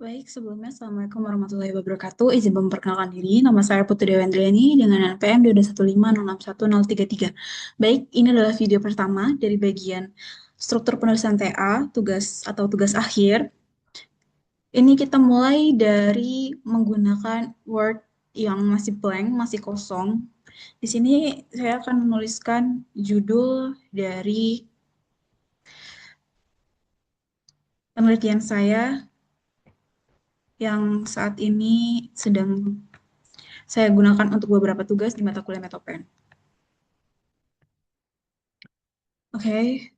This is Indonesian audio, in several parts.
Baik, sebelumnya Assalamualaikum warahmatullahi wabarakatuh. Izin memperkenalkan diri, nama saya Putri Dewendriani dengan NPM 215066133. Baik, ini adalah video pertama dari bagian struktur penulisan TA, tugas atau tugas akhir. Ini kita mulai dari menggunakan Word yang masih blank, masih kosong. Di sini saya akan menuliskan judul dari penelitian saya yang saat ini sedang saya gunakan untuk beberapa tugas di mata kuliah Metopen. Oke,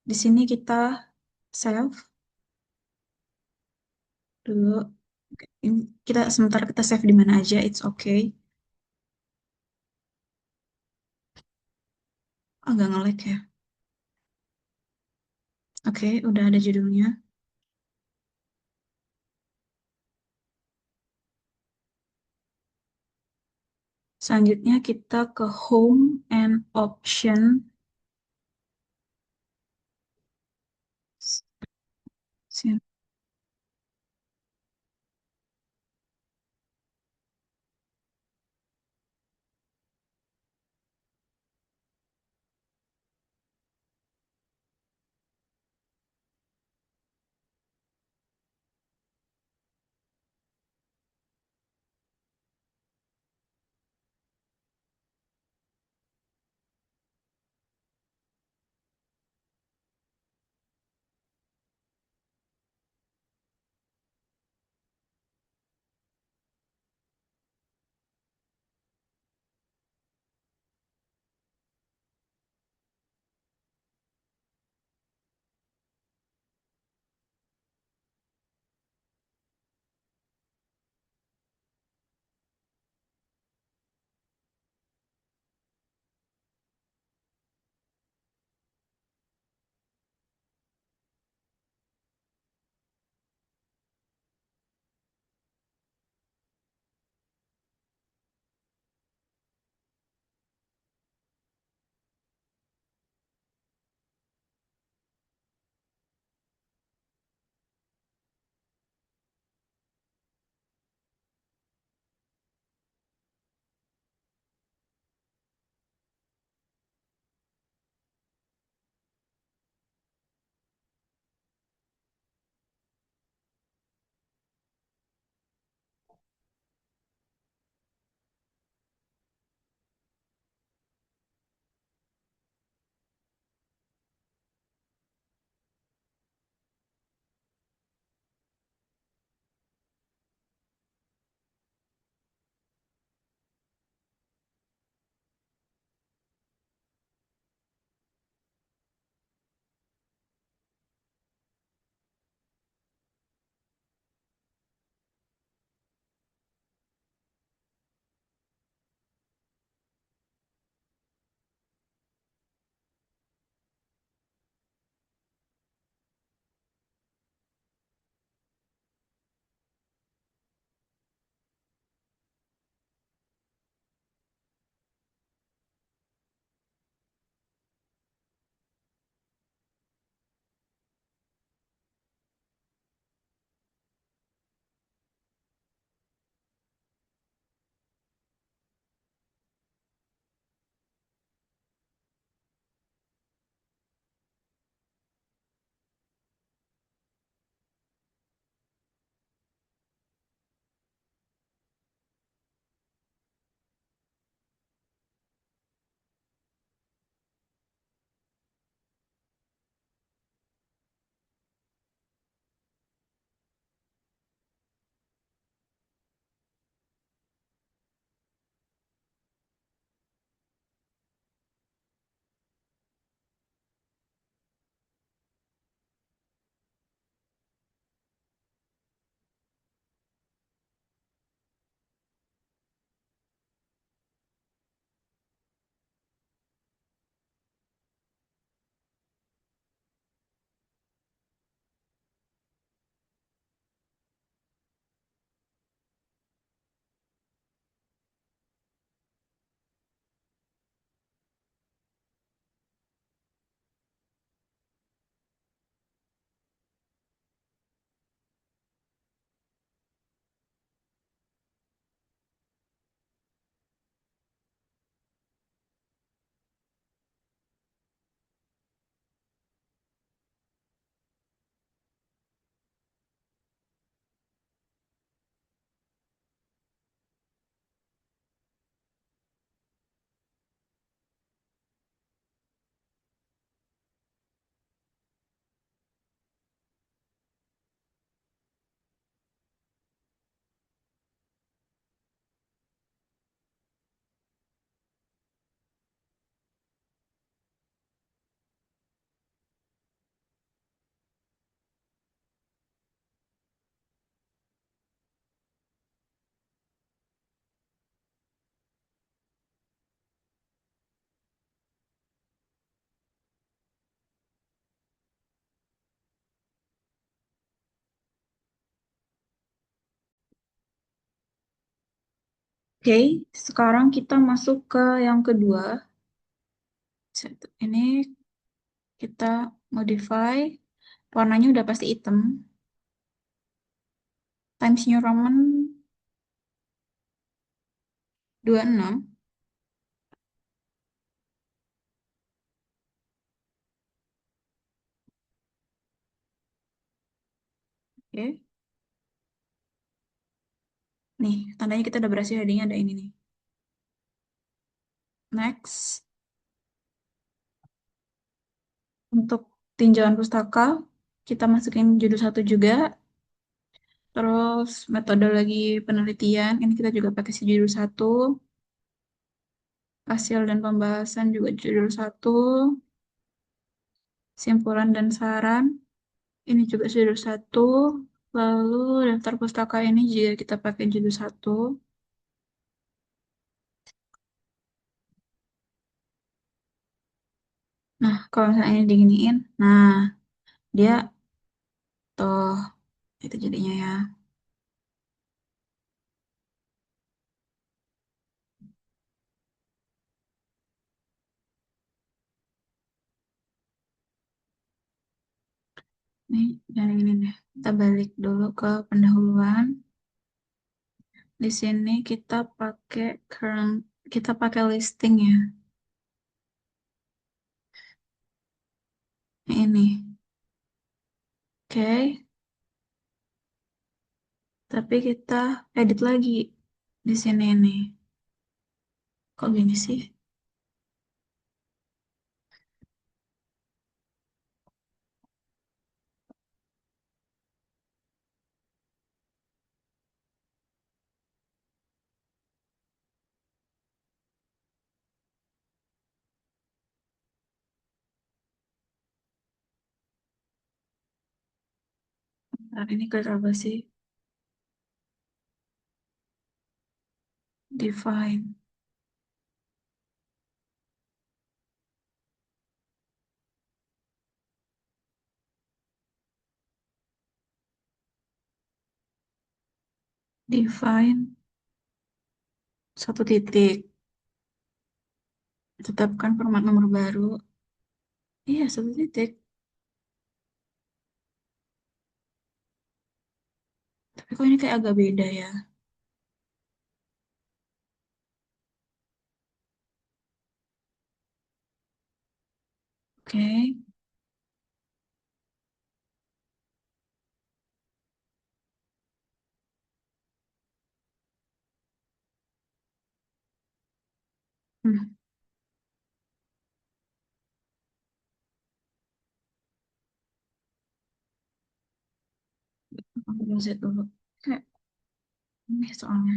di sini kita save dulu. Kita sementara kita save di mana aja, it's okay. Agak nge-lag ya. Oke, udah ada judulnya. Selanjutnya kita ke home and option. Oke, sekarang kita masuk ke yang kedua. Ini kita modify. Warnanya udah pasti hitam. Times New Roman 26. Oke. Nih, tandanya kita udah berhasil headingnya ada ini nih. Next. Untuk tinjauan pustaka, kita masukin judul satu juga. Terus metodologi penelitian, ini kita juga pakai si judul satu. Hasil dan pembahasan juga judul satu. Simpulan dan saran, ini juga judul satu. Lalu daftar pustaka ini juga kita pakai judul satu. Nah, kalau misalnya ini diginiin, nah dia tuh itu jadinya ya. Nih, jangan ini deh. Kita balik dulu ke pendahuluan. Di sini kita pakai current, kita pakai listing ya. Ini. Oke, tapi kita edit lagi di sini nih. Kok gini sih? Ntar ini klik apa sih? Define. Define satu titik. Tetapkan format nomor baru. Iya, satu titik. Tapi kok ini kayak agak beda ya? Oke. Hmm. Aku belum set dulu. Kayak ini soalnya.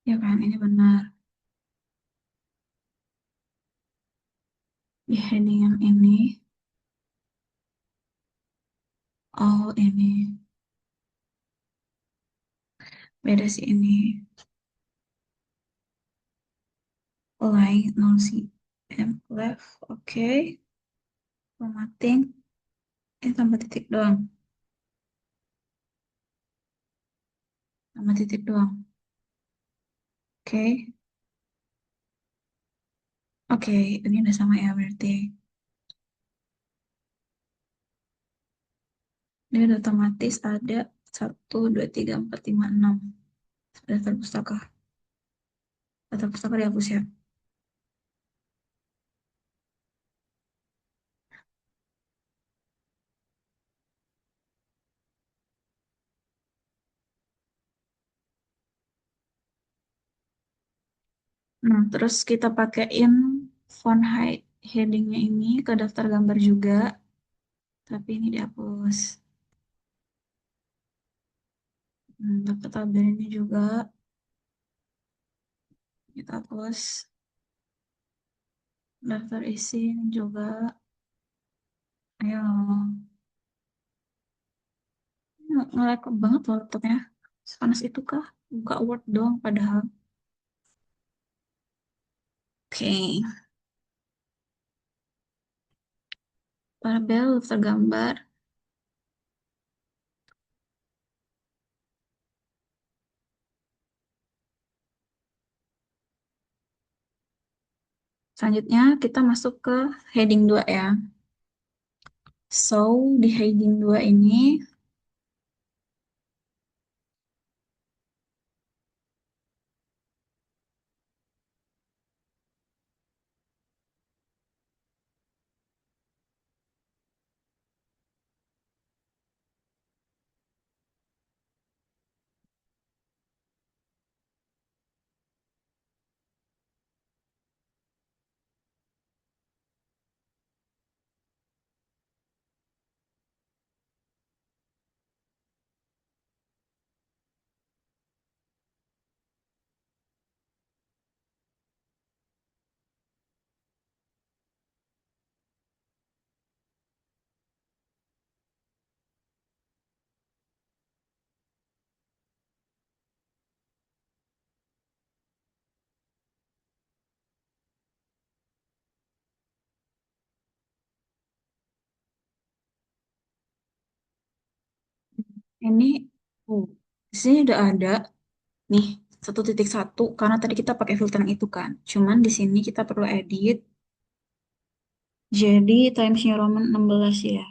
Ya kan, ini benar. Di heading yang ini. Oh, ini. Beda sih ini. Line 0 cm left. Oke. Formatting. Ini tambah titik doang. Tambah titik doang. Oke. Oke, ini udah sama ya berarti. Ini udah otomatis ada 1, 2, 3, 4, 5, 6. Daftar pustaka. Daftar pustaka dihapus ya. Nah, terus kita pakein font height headingnya ini ke daftar gambar juga. Tapi ini dihapus. Daftar tabel ini juga kita hapus. Daftar isi ini juga. Ayo. Nge-lag banget loh laptopnya. Sepanas itu kah? Buka Word doang padahal. Oke. Tabel daftar gambar. Selanjutnya kita masuk ke heading 2 ya. So, di heading 2 ini, ini, oh, di sini udah ada nih 1.1 karena tadi kita pakai filter yang itu kan. Cuman di sini kita perlu edit jadi Times New Roman 16 ya.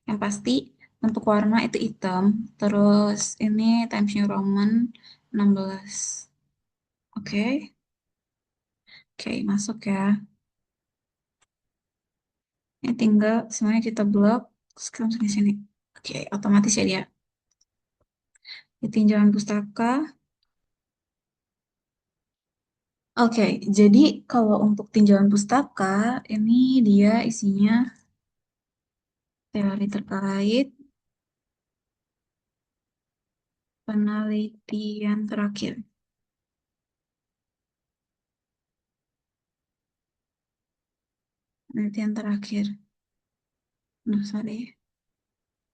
Yang pasti untuk warna itu hitam, terus ini Times New Roman 16. Oke, oke, masuk ya. Ini tinggal semuanya kita blok, sekarang sini sini. Oke, otomatis ya dia. Di tinjauan pustaka. Oke, jadi kalau untuk tinjauan pustaka, ini dia isinya teori terkait penelitian terakhir. Penelitian terakhir. Nah, sorry.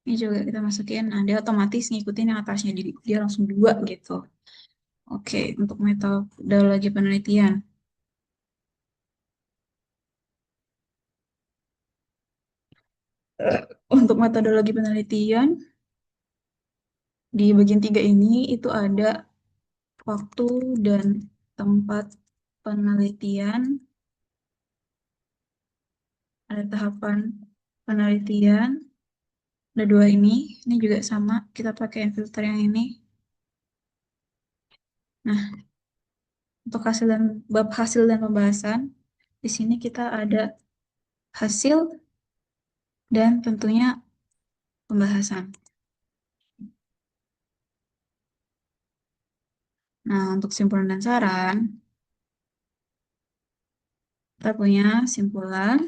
Ini juga kita masukin. Nah, dia otomatis ngikutin yang atasnya. Jadi dia langsung dua gitu. Oke, untuk metodologi penelitian. Untuk metodologi penelitian, di bagian 3 ini itu ada waktu dan tempat penelitian, ada tahapan penelitian, ada dua ini juga sama, kita pakai filter yang ini. Nah, untuk hasil dan bab hasil dan pembahasan, di sini kita ada hasil dan tentunya pembahasan. Nah, untuk simpulan dan saran, kita punya simpulan,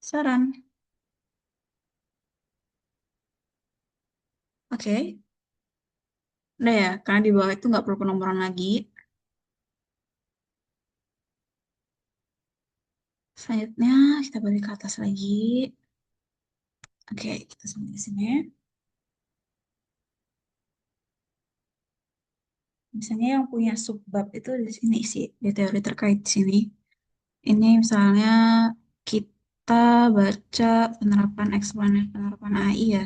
saran. Oke, udah ya, karena di bawah itu nggak perlu penomoran lagi. Selanjutnya, kita balik ke atas lagi. Oke, kita sampai di sini. Misalnya yang punya subbab itu di sini sih, di teori terkait sini. Ini misalnya kita baca penerapan eksponen penerapan AI ya.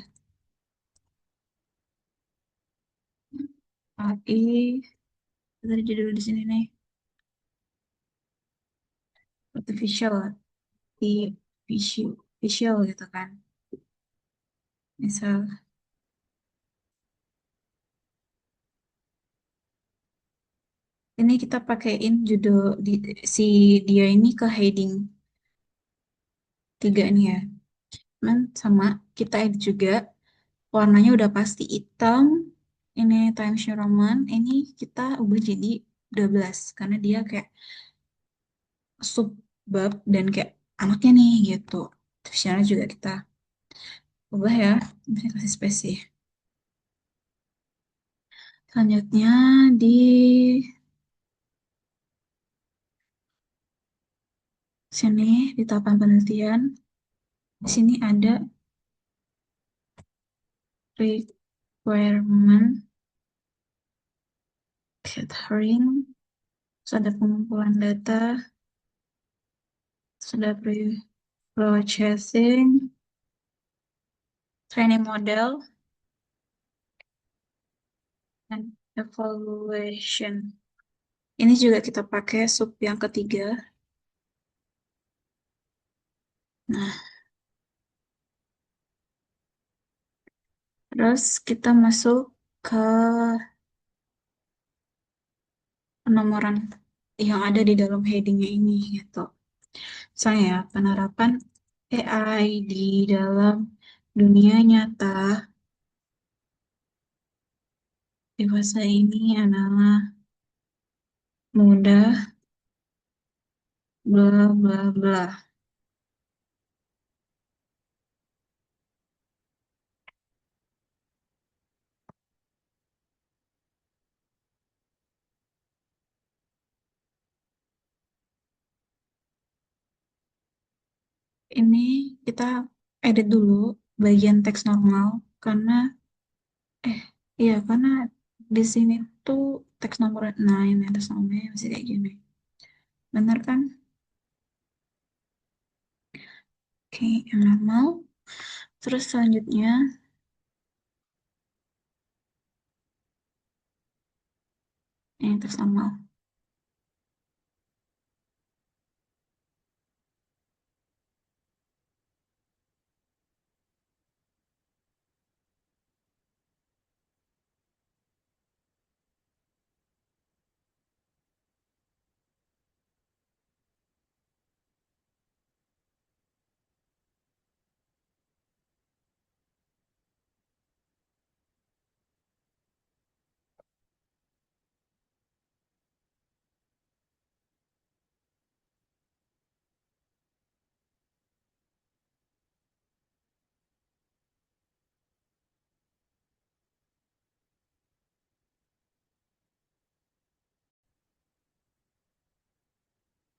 AI, tadi judul di sini nih, artificial, artificial gitu kan. Misal, ini kita pakaiin judul di si dia ini ke heading 3 nih ya. Cuman sama kita edit juga warnanya udah pasti hitam. Ini Times New Roman, ini kita ubah jadi 12 karena dia kayak subbab dan kayak anaknya nih gitu. Terusnya juga kita ubah ya. Bisa kasih space sih. Selanjutnya di sini di tahapan penelitian, di sini ada requirement gathering, terus ada pengumpulan data, terus ada preview. Purchasing, training model, and evaluation. Ini juga kita pakai sub yang ketiga. Nah, terus kita masuk ke penomoran yang ada di dalam headingnya ini gitu. Misalnya ya, penerapan AI di dalam dunia nyata di fase ini adalah mudah, bla bla bla. Ini kita edit dulu bagian teks normal karena eh iya karena di sini tuh teks nomor, nah ini teks nomornya masih kayak gini. Bener kan? Oke, yang normal. Terus selanjutnya ini teks normal.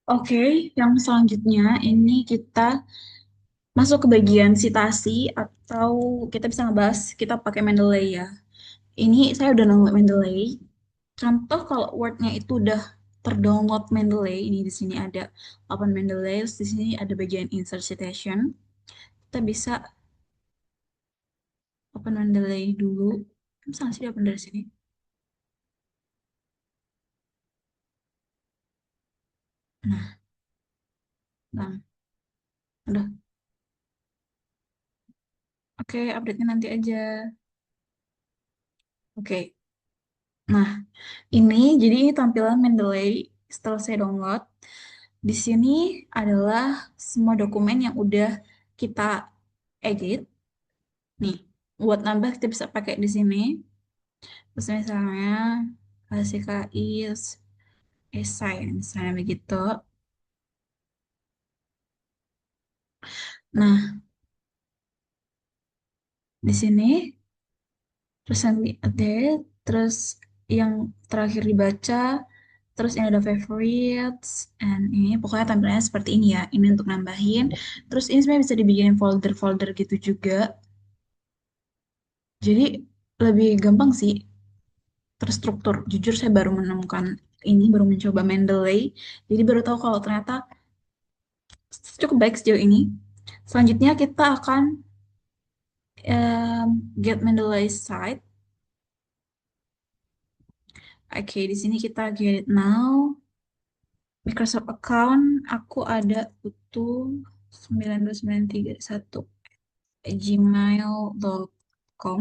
Oke, yang selanjutnya ini kita masuk ke bagian citasi atau kita bisa ngebahas kita pakai Mendeley ya. Ini saya udah download Mendeley. Contoh kalau Word-nya itu udah terdownload Mendeley, ini di sini ada open Mendeley, terus di sini ada bagian insert citation. Kita bisa open Mendeley dulu. Bisa nggak sih di open dari sini? Nah, nah, udah. Oke, update-nya nanti aja. Oke. Nah, ini jadi ini tampilan Mendeley setelah saya download. Di sini adalah semua dokumen yang udah kita edit. Nih, buat nambah kita bisa pakai di sini. Terus misalnya KCKI, esai, misalnya begitu. Nah, di sini terus nanti update, terus yang terakhir dibaca, terus ini ada favorites, and ini pokoknya tampilannya seperti ini ya. Ini untuk nambahin. Terus ini sebenarnya bisa dibikin folder-folder gitu juga. Jadi lebih gampang sih terstruktur. Jujur saya baru menemukan ini, baru mencoba Mendeley. Jadi baru tahu kalau ternyata cukup baik sejauh ini. Selanjutnya kita akan get Mendeley site. Oke, di sini kita get it now. Microsoft account aku ada butuh 92931 gmail.com,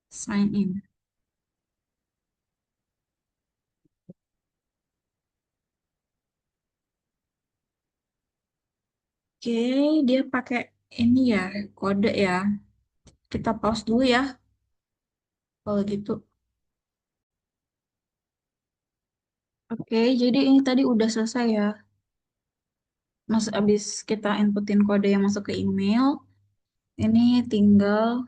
sign in. Oke, dia pakai ini ya, kode ya. Kita pause dulu ya kalau gitu. Oke, jadi ini tadi udah selesai ya. Mas abis kita inputin kode yang masuk ke email, ini tinggal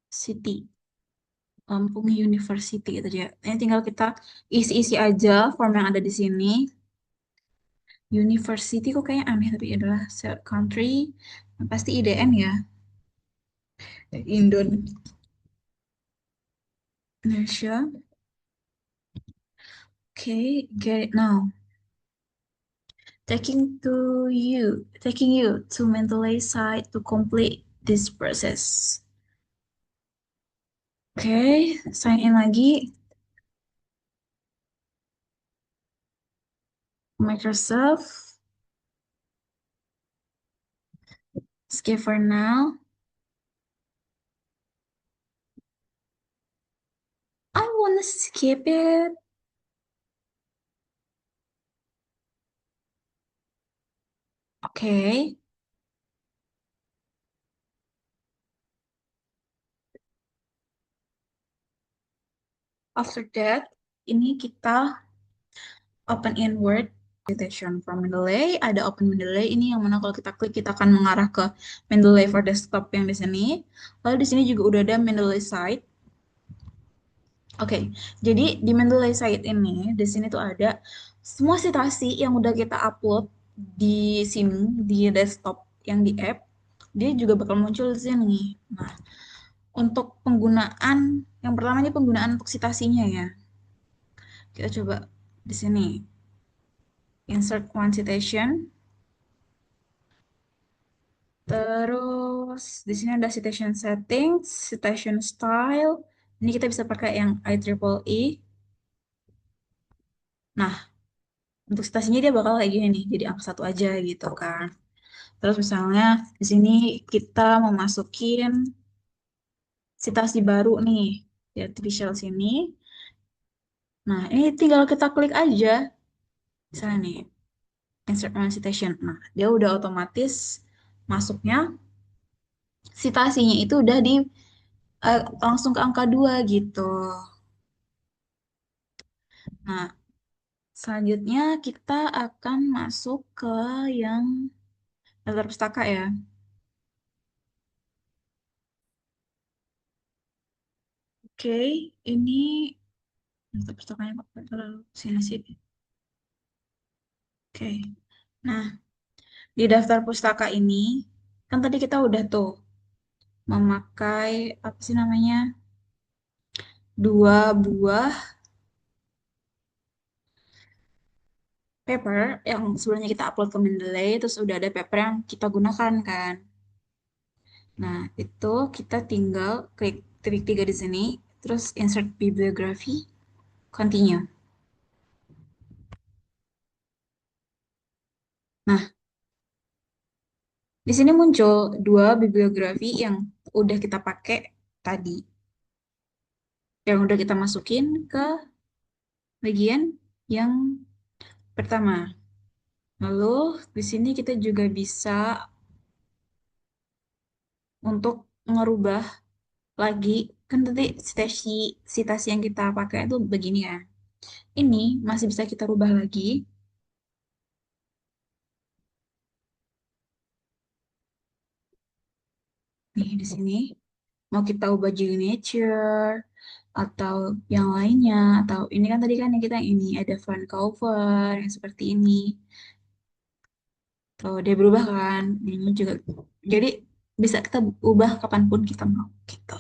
city, Lampung University gitu aja. Ini tinggal kita isi-isi aja form yang ada di sini. University kok kayaknya aneh tapi adalah country, pasti IDN ya, Indonesia. Oke, get it now. taking you to Mendeley site to complete this process. Oke, sign in lagi. Microsoft. Skip for now. I wanna skip it. Oke. After that, ini kita open in Word. Citation from Mendeley. Ada open Mendeley. Ini yang mana kalau kita klik kita akan mengarah ke Mendeley for desktop yang di sini. Lalu di sini juga udah ada Mendeley site. Oke, jadi di Mendeley site ini, di sini tuh ada semua citasi yang udah kita upload di sini, di desktop yang di app, dia juga bakal muncul di sini. Nah, untuk penggunaan, yang pertama ini penggunaan untuk citasinya ya. Kita coba di sini, insert one citation, terus di sini ada citation settings, citation style, ini kita bisa pakai yang IEEE. Nah, untuk citasinya dia bakal kayak gini nih, jadi angka satu aja gitu kan. Terus misalnya di sini kita mau masukin citasi baru nih di artificial sini. Nah, ini tinggal kita klik aja. Misalnya nih, insert one citation. Nah, dia udah otomatis masuknya citasinya itu udah di langsung ke angka 2 gitu. Nah, selanjutnya kita akan masuk ke yang daftar pustaka ya. Oke, ini daftar pustakanya kok nggak terlalu sini sih. Oke. Nah, di daftar pustaka ini, kan tadi kita udah tuh memakai apa sih namanya? Dua buah paper yang sebenarnya kita upload ke Mendeley, terus udah ada paper yang kita gunakan kan. Nah, itu kita tinggal klik titik tiga di sini, terus insert bibliography, continue. Nah, di sini muncul dua bibliografi yang udah kita pakai tadi, yang udah kita masukin ke bagian yang pertama. Lalu di sini kita juga bisa untuk ngerubah lagi, kan tadi citasi yang kita pakai itu begini ya. Ini masih bisa kita rubah lagi. Nih di sini mau kita ubah jadi nature atau yang lainnya, atau ini kan tadi kan yang kita ini ada front cover yang seperti ini. Tuh dia berubah kan. Ini juga jadi bisa kita ubah kapanpun kita mau gitu.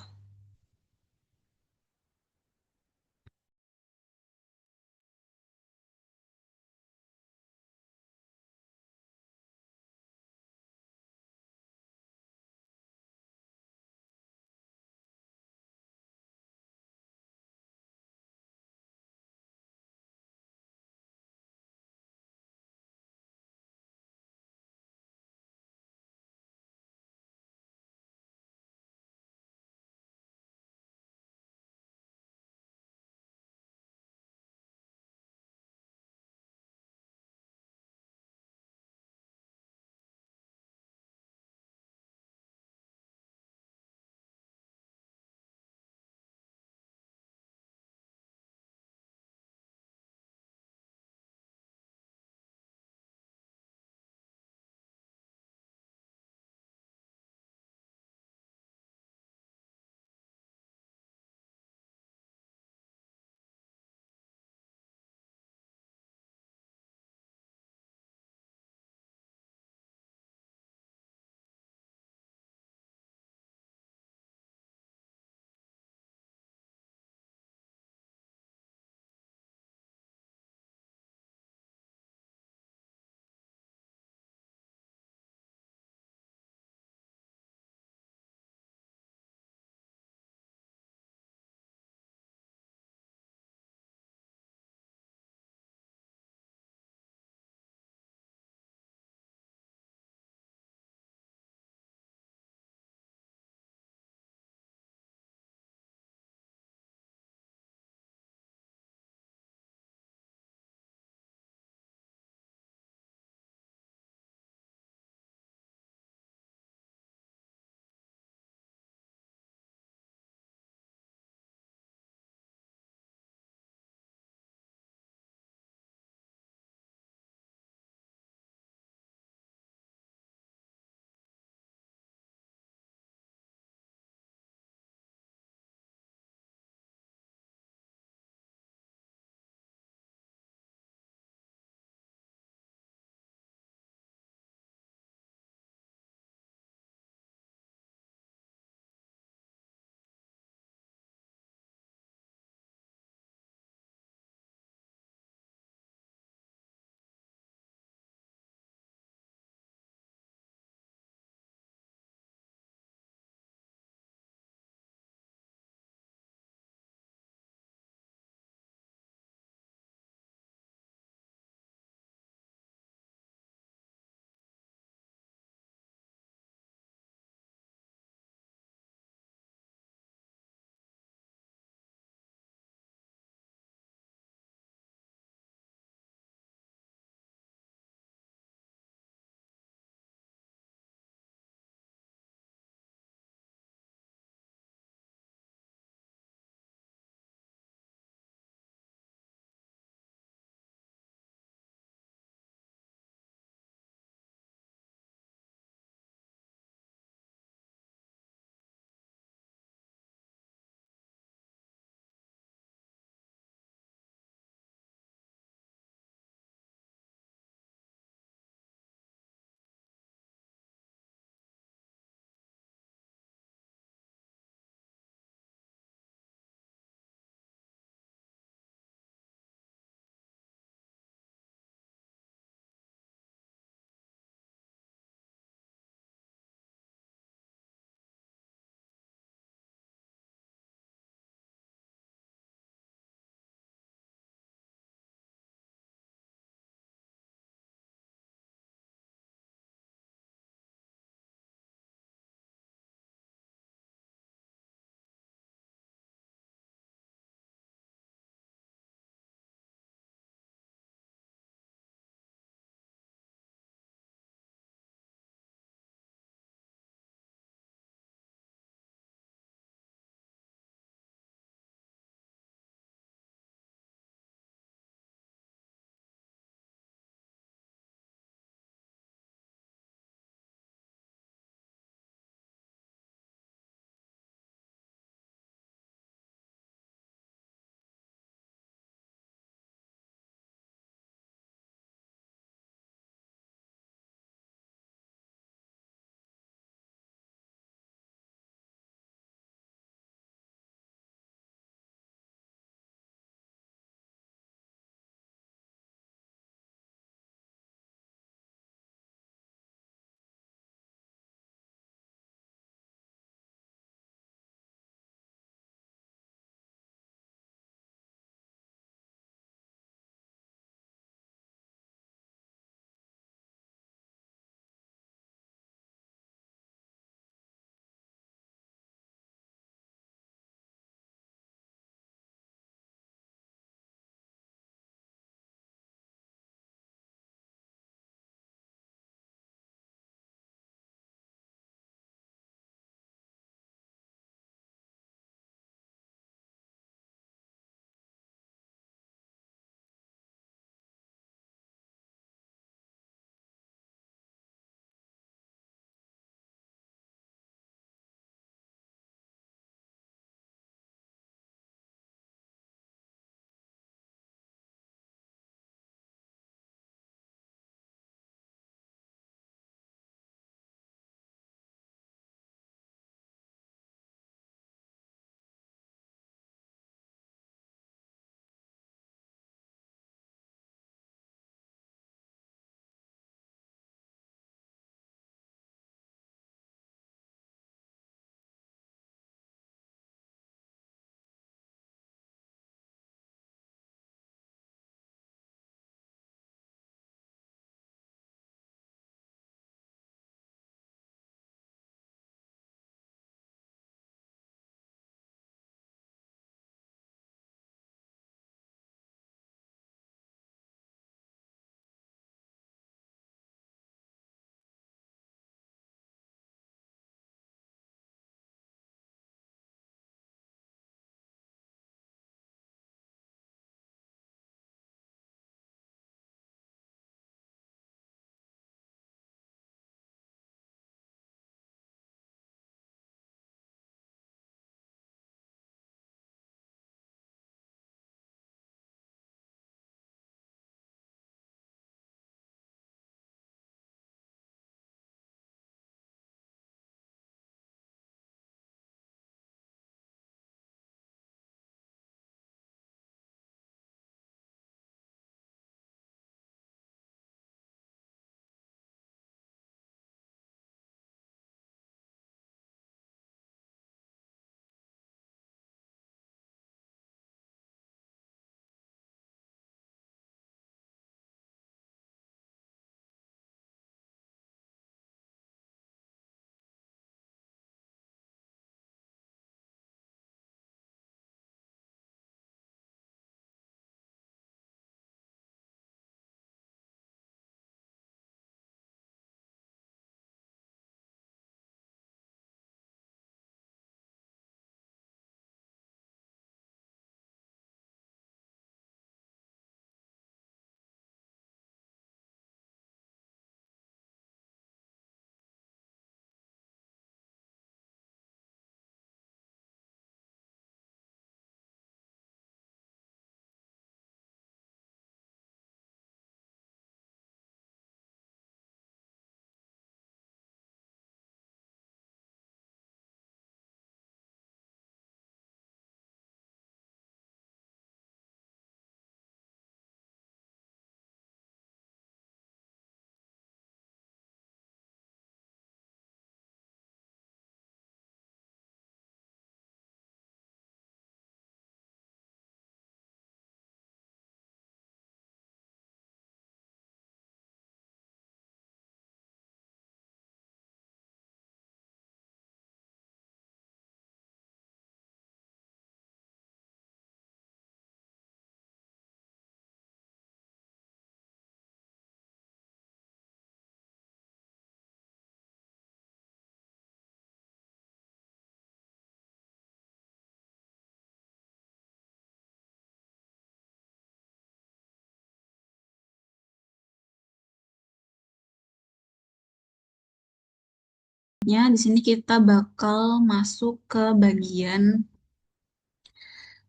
Ya, di sini kita bakal masuk ke bagian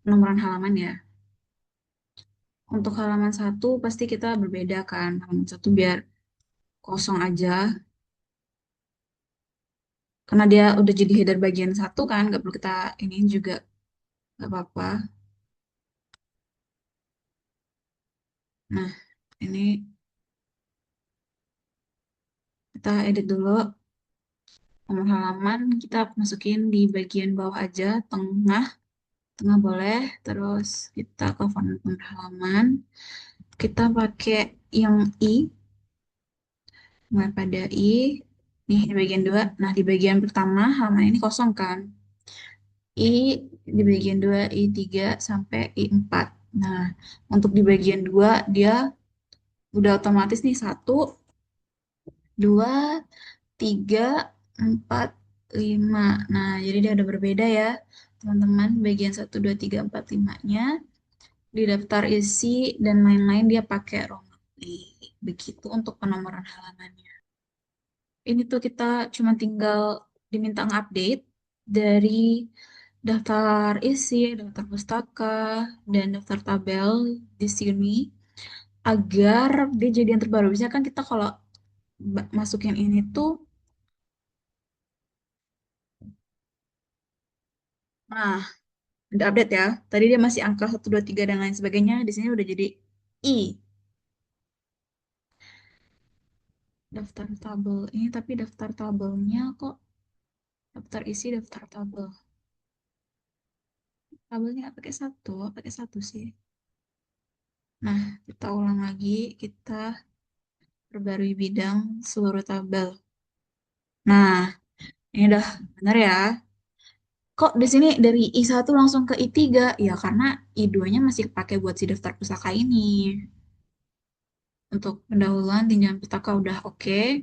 penomoran halaman ya. Untuk halaman satu pasti kita berbeda kan. Halaman satu biar kosong aja. Karena dia udah jadi header bagian satu kan. Nggak perlu kita ini juga. Nggak apa-apa. Nah, ini kita edit dulu. Nomor halaman kita masukin di bagian bawah aja. Tengah. Tengah boleh. Terus kita ke font nomor halaman. Kita pakai yang I. Mulai pada I. Nih di bagian dua. Nah, di bagian pertama halaman ini kosong kan. I di bagian 2 I3 sampai I4. Nah, untuk di bagian 2 dia udah otomatis nih 1, 2, 3, 4, 5. Nah, jadi dia udah berbeda ya. Teman-teman, bagian 1, 2, 3, 4, 5-nya di daftar isi dan lain-lain dia pakai Romawi. Begitu untuk penomoran halamannya. Ini tuh kita cuma tinggal diminta update dari daftar isi, daftar pustaka, dan daftar tabel di sini agar dia jadi yang terbaru. Biasanya kan kita kalau masukin ini tuh, nah, udah update ya. Tadi dia masih angka 1, 2, 3 dan lain sebagainya. Di sini udah jadi I, daftar tabel. Ini tapi daftar tabelnya kok daftar isi, daftar tabel. Tabelnya nggak pakai satu sih. Nah, kita ulang lagi, kita perbarui bidang seluruh tabel. Nah, ini udah benar ya. Kok di sini dari I1 langsung ke I3? Ya karena I2-nya masih pakai buat si daftar pustaka ini. Untuk pendahuluan tinjauan pustaka udah oke.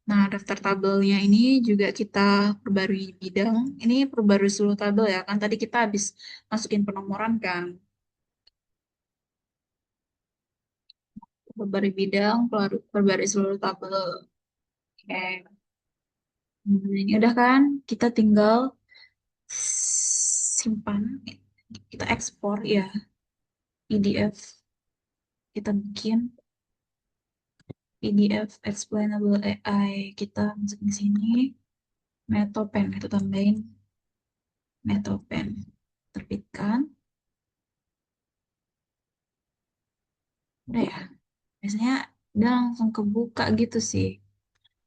Nah, daftar tabelnya ini juga kita perbarui bidang. Ini perbarui seluruh tabel ya. Kan tadi kita habis masukin penomoran kan. Perbarui bidang, perbarui seluruh tabel. Oke. Ini udah kan? Kita tinggal simpan, kita ekspor ya, PDF. Kita bikin PDF explainable AI, kita masukin di sini Metopen, kita tambahin Metopen, terbitkan. Udah ya, biasanya udah langsung kebuka gitu sih.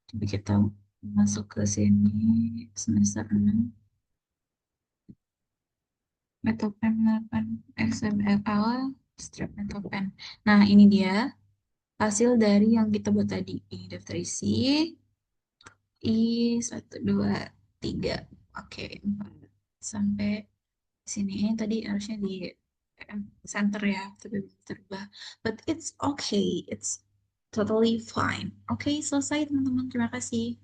Coba kita masuk ke sini semester 6 Metopen 8 XML strip Metopen. Nah, ini dia hasil dari yang kita buat tadi. Ini daftar isi, I 1, 2, 3. Oke, 4 sampai sini. Ini tadi harusnya di center ya, tapi belum terubah. But it's okay, it's totally fine. Oke, selesai teman-teman. Terima kasih.